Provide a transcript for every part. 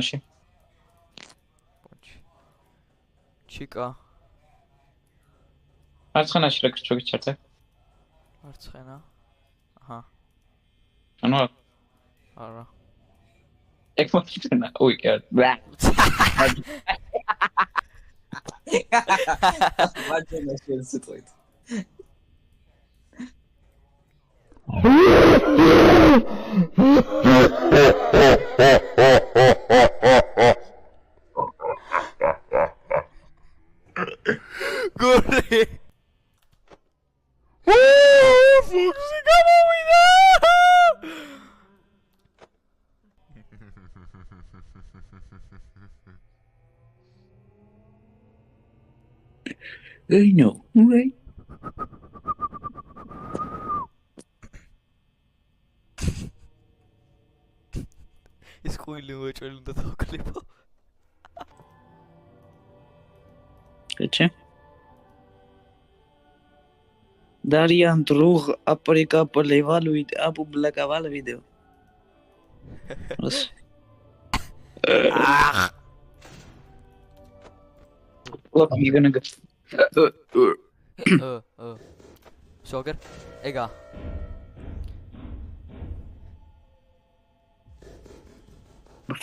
მარცხნაში. ჩიკა. მარცხნაში რა გიჩვენე ჩარტე? მარცხენა. აჰა. ანუ არა. ეგ მოიწენა. უი, კი არა. მაჯენა შეიძლება. გორი. ფუქსი გამოვიდა. I know, right? ის ყვილი უეჭველი უნდა თოქლებო. Keçe. Darian drug aprika poleval apu blakaval video. Look, you're gonna go. Soccer. Ega.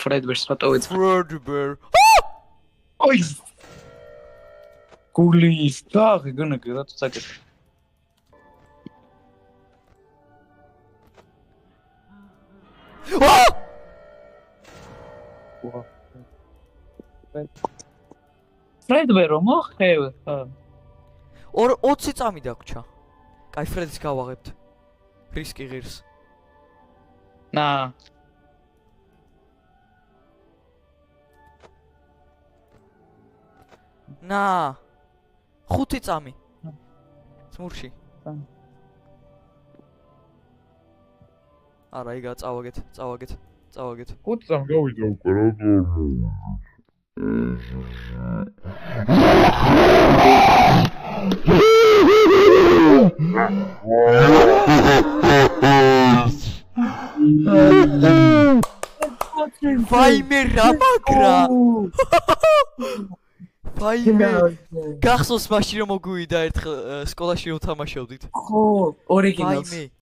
Fred versus Ratovitz. Fred Bear. Oi! Gulis, da, you're gonna go. That's like it. Fred Bear, მოხევ. 20 წამი დაგვრჩა. კაი, ფრედის გავაღებთ. რისკი ღირს. Na. Na. 5 წამი. ძმურში. არა, იგა წავაგეთ. 5 წამი გავიდა უკვე რა. ვაიმე რა მაგრა. ვაიმე. გახსოვს მაშინ რომ მოგვივიდა ერთხელ სკოლაში რომ თამაშობდით. ხო, ორიგინალს. ვაიმე.